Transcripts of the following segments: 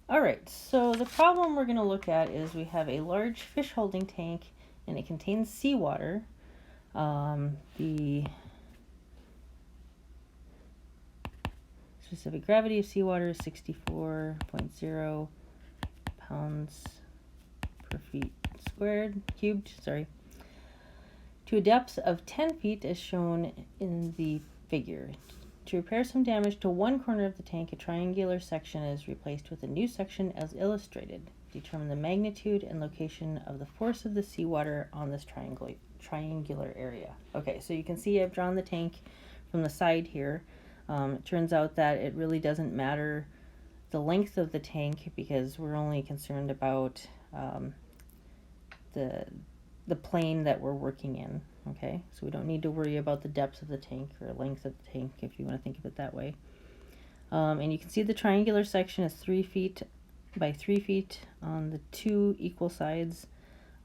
All right, so the problem we're going to look at is we have a large fish holding tank and it contains seawater. The specific gravity of seawater is 64.0 pounds per feet squared, cubed, sorry, to a depth of 10 feet as shown in the figure. To repair some damage to one corner of the tank, a triangular section is replaced with a new section as illustrated. Determine the magnitude and location of the force of the seawater on this triangular area. Okay, so you can see I've drawn the tank from the side here. It turns out that it really doesn't matter the length of the tank because we're only concerned about the plane that we're working in. Okay, so we don't need to worry about the depth of the tank or length of the tank if you want to think of it that way. And you can see the triangular section is 3 feet by 3 feet on the two equal sides.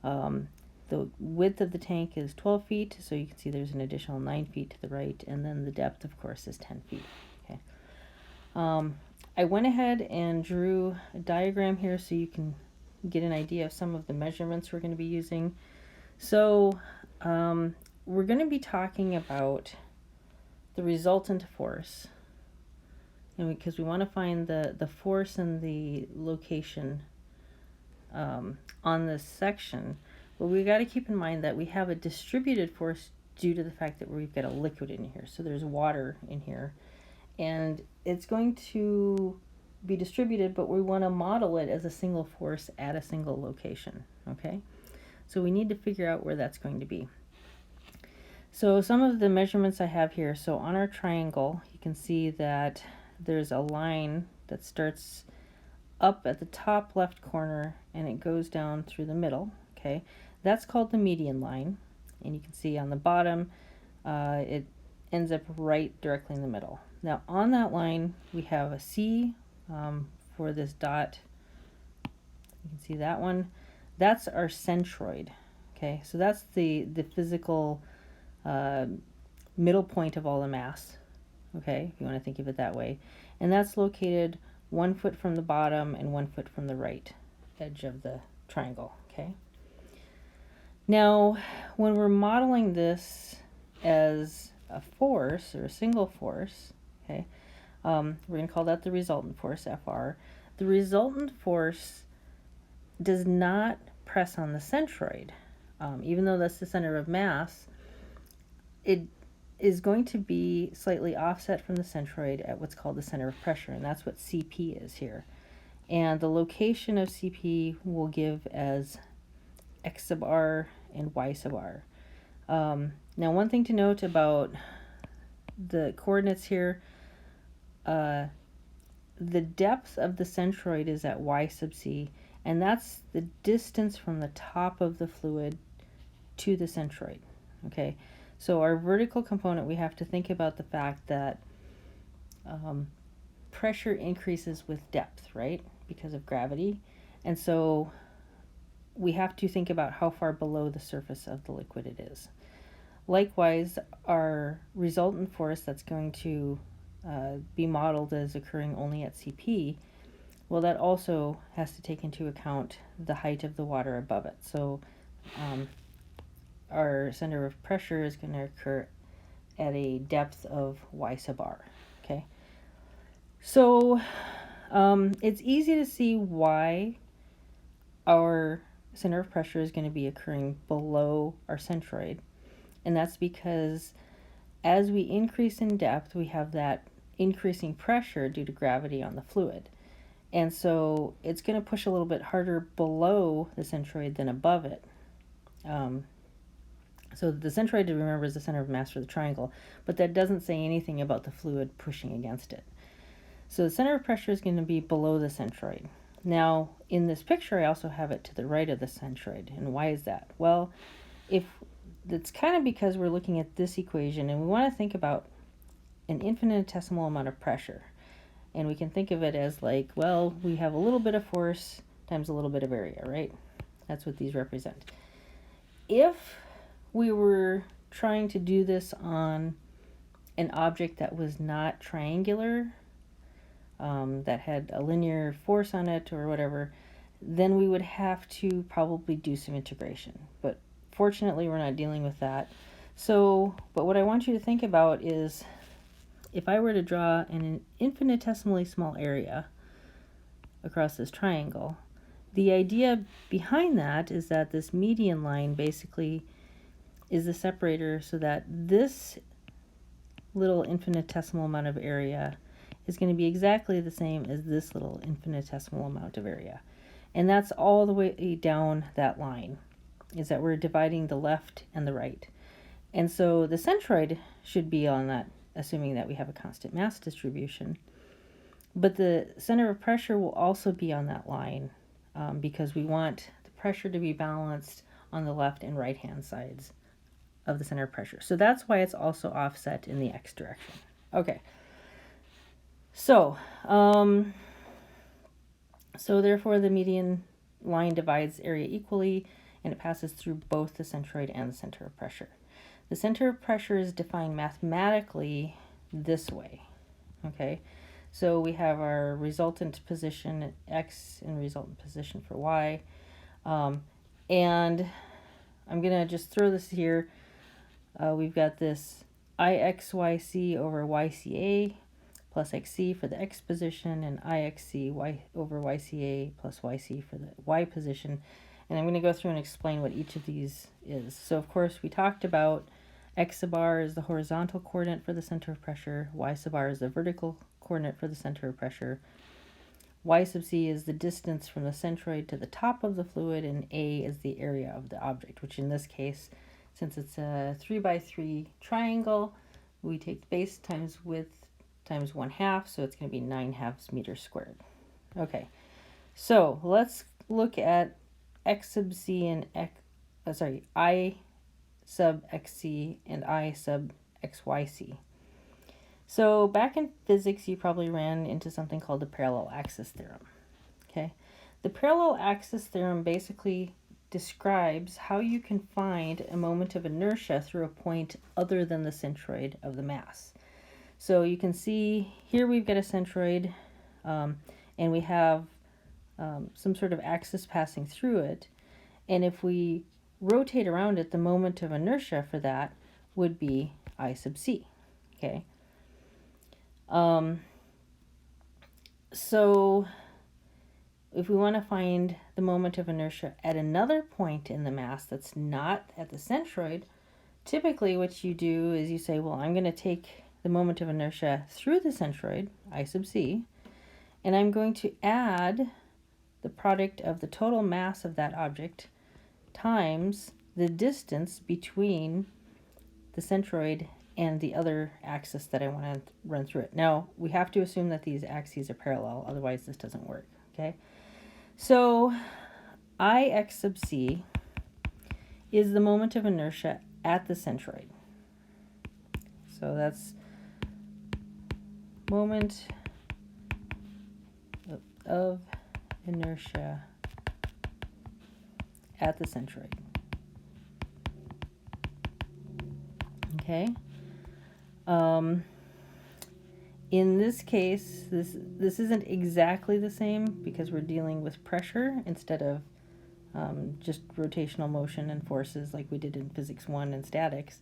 The width of the tank is 12 feet, so you can see there's an additional 9 feet to the right, and then the depth, of course, is 10 feet. Okay. I went ahead and drew a diagram here so you can get an idea of some of the measurements we're going to be using. So we're going to be talking about the resultant force, and because we want to find the force and the location on this section, but we got to keep in mind that we have a distributed force due to the fact that we've got a liquid in here. So there's water in here, and it's going to be distributed, but we want to model it as a single force at a single location. Okay, so we need to figure out where that's going to be. So some of the measurements I have here, so on our triangle you can see that there's a line that starts up at the top left corner and it goes down through the middle. Okay, that's called the median line, and you can see on the bottom it ends up right directly in the middle. Now on that line we have a C for this dot. You can see that one. That's our centroid. Okay, so that's the physical middle point of all the mass. Okay, if you want to think of it that way. And that's located 1 foot from the bottom and 1 foot from the right edge of the triangle. Okay. Now, when we're modeling this as a force or a single force, okay, we're going to call that the resultant force, Fr. The resultant force does not press on the centroid. Even though that's the center of mass, it is going to be slightly offset from the centroid at what's called the center of pressure, and that's what Cp is here. And the location of Cp will give as x sub r and y sub r. Now, one thing to note about the coordinates here, the depth of the centroid is at y sub c, and that's the distance from the top of the fluid to the centroid. Okay, so our vertical component, we have to think about the fact that pressure increases with depth, right, because of gravity, and so we have to think about how far below the surface of the liquid it is. Likewise, our resultant force that's going to be modeled as occurring only at Cp, well, that also has to take into account the height of the water above it. So our center of pressure is going to occur at a depth of y sub r. Okay, so it's easy to see why our center of pressure is going to be occurring below our centroid, and that's because as we increase in depth, we have that increasing pressure due to gravity on the fluid, and so it's going to push a little bit harder below the centroid than above it. So the centroid, to remember, is the center of mass for the triangle, but that doesn't say anything about the fluid pushing against it. So the center of pressure is going to be below the centroid. Now, in this picture, I also have it to the right of the centroid. And why is that? Well, it's kind of because we're looking at this equation, and we want to think about an infinitesimal amount of pressure. And we can think of it as like, well, we have a little bit of force times a little bit of area, right? That's what these represent. If we were trying to do this on an object that was not triangular, that had a linear force on it or whatever, then we would have to probably do some integration. But fortunately, we're not dealing with that. So, but what I want you to think about is if I were to draw an infinitesimally small area across this triangle, the idea behind that is that this median line basically is the separator so that this little infinitesimal amount of area is going to be exactly the same as this little infinitesimal amount of area. And that's all the way down that line, is that we're dividing the left and the right. And so the centroid should be on that, assuming that we have a constant mass distribution. But the center of pressure will also be on that line because we want the pressure to be balanced on the left and right hand sides of the center of pressure. So that's why it's also offset in the x direction. Okay. So, therefore the median line divides area equally and it passes through both the centroid and the center of pressure. The center of pressure is defined mathematically this way. Okay. So we have our resultant position at x and resultant position for y. And I'm going to just throw this here. We've got this IXYC over YCA plus XC for the x position and IXC over YCA plus YC for the y position. And I'm going to go through and explain what each of these is. So of course we talked about x sub r is the horizontal coordinate for the center of pressure, y sub r is the vertical coordinate for the center of pressure, y sub c is the distance from the centroid to the top of the fluid, and a is the area of the object, which in this case, since it's a 3x3 triangle, we take base times width times 1/2, so it's going to be 9/2 meters squared. Okay, so let's look at x sub c and I sub xc and I sub xyc. So back in physics, you probably ran into something called the parallel axis theorem. Okay, the parallel axis theorem basically describes how you can find a moment of inertia through a point other than the centroid of the mass. So you can see here we've got a centroid and we have some sort of axis passing through it. And if we rotate around it, the moment of inertia for that would be I sub c. Okay. So if we want to find the moment of inertia at another point in the mass that's not at the centroid, typically what you do is you say, well, I'm going to take the moment of inertia through the centroid, I sub c, and I'm going to add the product of the total mass of that object times the distance between the centroid and the other axis that I want to run through it. Now, we have to assume that these axes are parallel, otherwise this doesn't work, okay? So, Ix sub c is the moment of inertia at the centroid. So that's moment of inertia at the centroid. Okay. In this case, this isn't exactly the same because we're dealing with pressure instead of just rotational motion and forces like we did in Physics 1 and statics.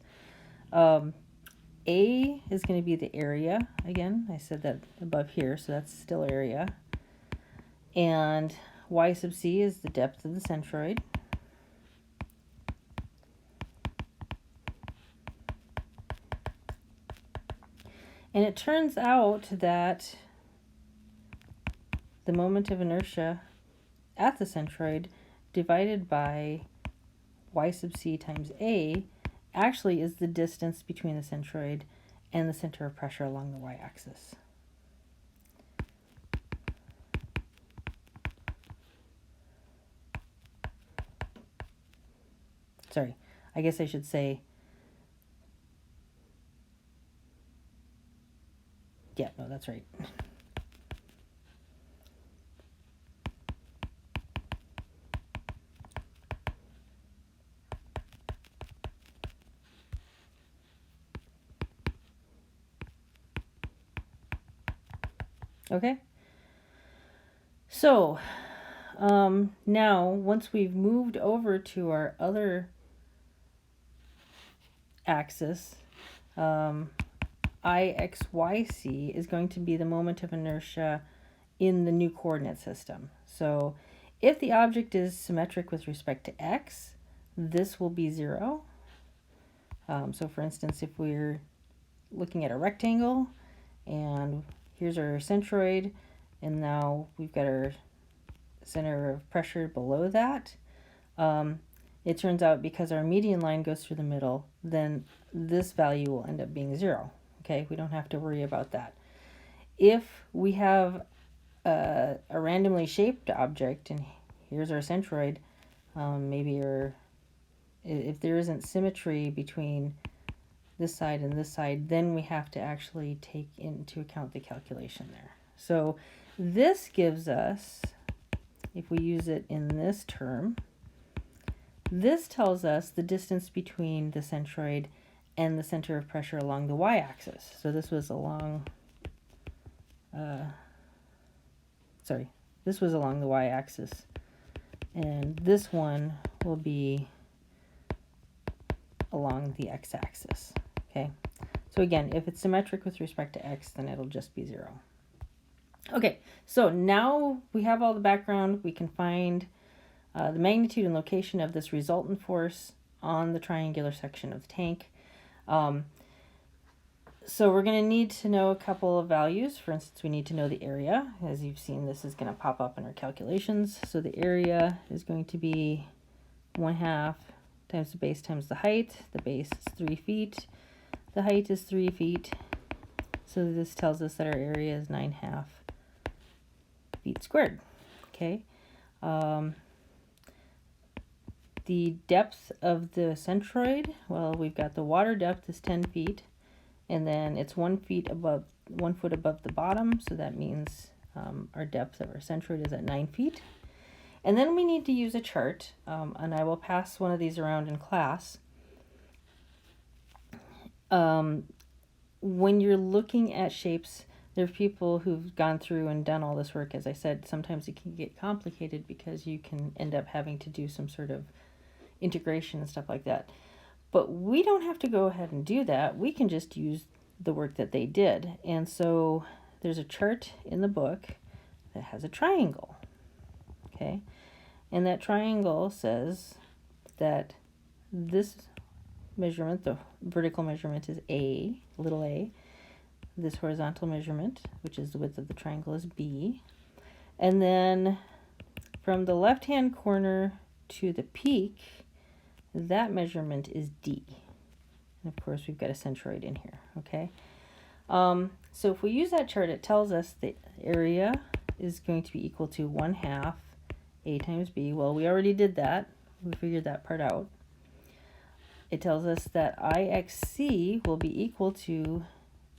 A is going to be the area. Again, I said that above here, so that's still area. And y sub c is the depth of the centroid. And it turns out that the moment of inertia at the centroid divided by y sub c times a actually is the distance between the centroid and the center of pressure along the y-axis. Sorry, I guess I should say, yeah, no, that's right. Okay, So now once we've moved over to our other axis, IXYC is going to be the moment of inertia in the new coordinate system. So if the object is symmetric with respect to x, this will be 0. So for instance, if we're looking at a rectangle and here's our centroid, and now we've got our center of pressure below that, it turns out because our median line goes through the middle, then this value will end up being 0. Okay, we don't have to worry about that. If we have a randomly shaped object, and here's our centroid, if there isn't symmetry between this side and this side, then we have to actually take into account the calculation there. So this gives us, if we use it in this term, this tells us the distance between the centroid and the center of pressure along the y-axis. So this was along, this was along the y-axis, and this one will be along the x-axis. Okay, so again, if it's symmetric with respect to x, then it'll just be 0. Okay, so now we have all the background. We can find the magnitude and location of this resultant force on the triangular section of the tank. So we're going to need to know a couple of values. For instance, we need to know the area. As you've seen, this is going to pop up in our calculations. So the area is going to be 1/2 times the base times the height. The base is 3 feet. The height is 3 feet. So this tells us that our area is 9/2 feet squared. Okay. The depth of the centroid, well, we've got the water depth is 10 feet, and then it's 1 foot above the bottom, so that means our depth of our centroid is at 9 feet. And then we need to use a chart, and I will pass one of these around in class. When you're looking at shapes, there's people who've gone through and done all this work. As I said, sometimes it can get complicated because you can end up having to do some sort of integration and stuff like that. But we don't have to go ahead and do that. We can just use the work that they did. And so there's a chart in the book that has a triangle. Okay? And that triangle says that this measurement, the vertical measurement, is A, little a. This horizontal measurement, which is the width of the triangle, is B. And then from the left-hand corner to the peak, that measurement is D. And of course, we've got a centroid in here, okay? So if we use that chart, it tells us the area is going to be equal to 1/2 A times B. Well, we already did that. We figured that part out. It tells us that IXC will be equal to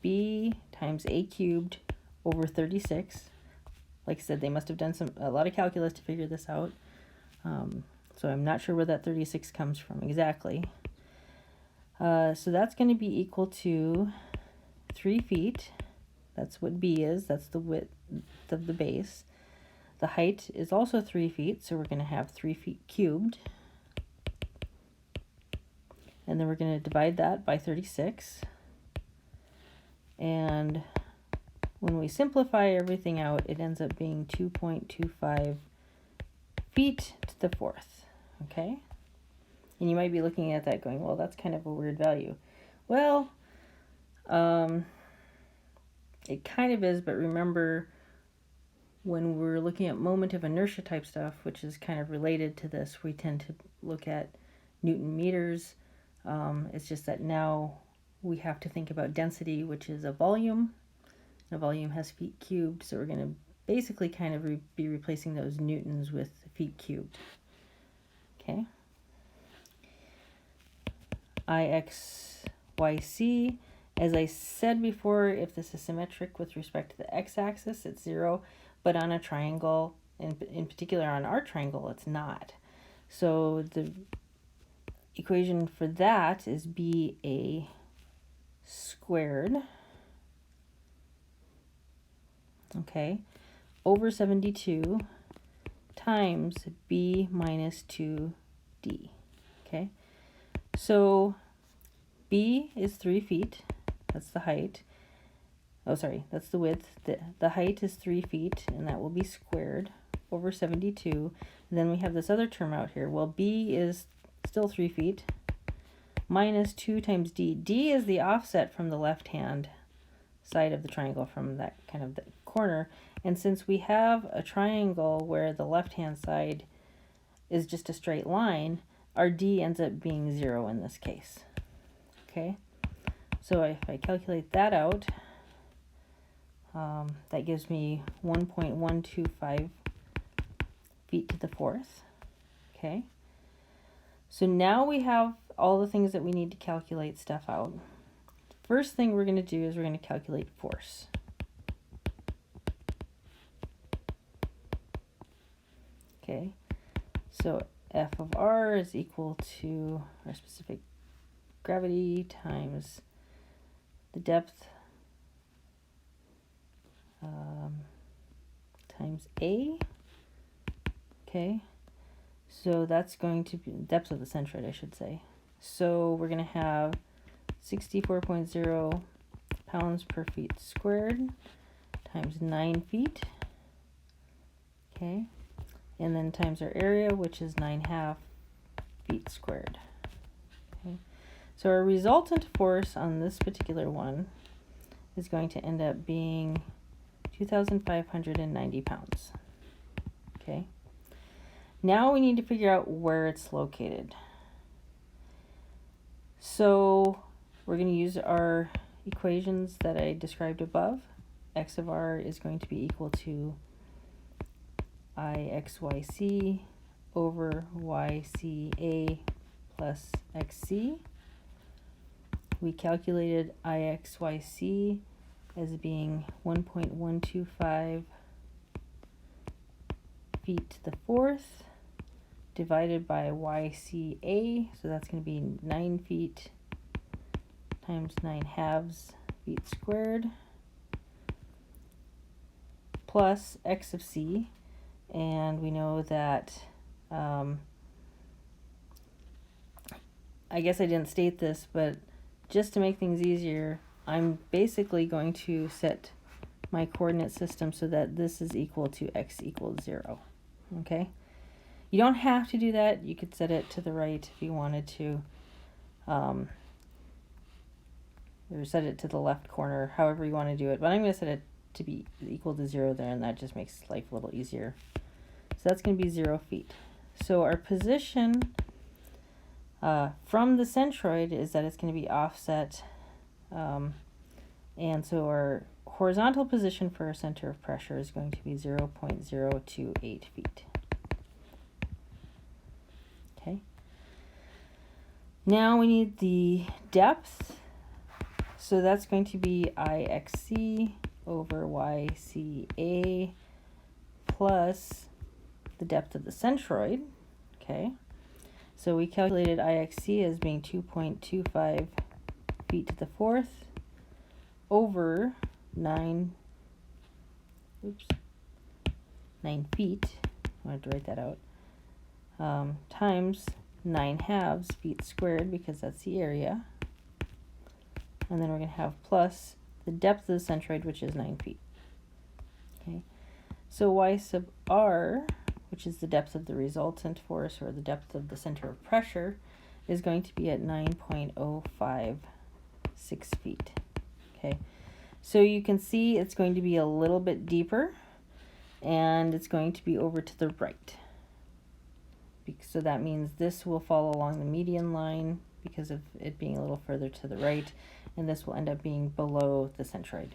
B times A cubed over 36. Like I said, they must have done a lot of calculus to figure this out. So I'm not sure where that 36 comes from exactly. So that's going to be equal to 3 feet. That's what B is. That's the width of the base. The height is also 3 feet, so we're going to have 3 feet cubed. And then we're going to divide that by 36. And when we simplify everything out, it ends up being 2.25 feet to the fourth. Okay? And you might be looking at that going, well, that's kind of a weird value. Well, it kind of is, but remember, when we're looking at moment of inertia type stuff, which is kind of related to this, we tend to look at Newton meters. It's just that now we have to think about density, which is a volume. A volume has feet cubed, so we're going to basically kind of be replacing those newtons with feet cubed. Okay. IXYC, as I said before, if this is symmetric with respect to the x-axis, it's 0, but on a triangle, in particular on our triangle, it's not. So the equation for that is BA squared, okay, over 72 times B minus 2D. Okay, so B is 3 feet. That's the height. Oh, sorry, that's the width. The height is 3 feet, and that will be squared over 72. And then we have this other term out here. Well, B is still 3 feet minus 2 times D. D is the offset from the left-hand side of the triangle, from that kind of the corner. And since we have a triangle where the left-hand side is just a straight line, our D ends up being 0 in this case. Okay, so if I calculate that out, that gives me 1.125 feet to the fourth. Okay, so now we have all the things that we need to calculate stuff out. First thing we're going to do is we're going to calculate force. Okay, so F of R is equal to our specific gravity times the depth times A. Okay, so that's going to be depth of the centroid, I should say. So we're going to have 64.0 pounds per feet squared times 9 feet. Okay, and then times our area, which is 9.5 feet squared. Okay, so our resultant force on this particular one is going to end up being 2,590 pounds. Okay, now we need to figure out where it's located. So we're going to use our equations that I described above. X of R is going to be equal to IXYC over YCA plus XC. We calculated IXYC as being 1.125 feet to the fourth divided by YCA, so that's going to be 9 feet times 9/2 feet squared plus X of C, and we know that, I guess I didn't state this, but just to make things easier, I'm basically going to set my coordinate system so that this is equal to X equals 0. Okay? You don't have to do that. You could set it to the right if you wanted to, or set it to the left corner, however you want to do it. But I'm going to set it to be equal to 0 there, and that just makes life a little easier. So that's going to be 0 feet. So our position from the centroid is that it's going to be offset, and so our horizontal position for our center of pressure is going to be 0.028 feet. Okay. Now we need the depth. So that's going to be IXC over YCA plus the depth of the centroid. Okay. So we calculated IXC as being 2.25 feet to the fourth over 9 feet. I wanted to write that out. Times 9/2 feet squared, because that's the area. And then we're going to have plus the depth of the centroid, which is 9 feet. Okay. So Y sub R, which is the depth of the resultant force, or the depth of the center of pressure, is going to be at 9.056 feet. Okay. So you can see it's going to be a little bit deeper, and it's going to be over to the right. So that means this will fall along the median line because of it being a little further to the right, and this will end up being below the centroid.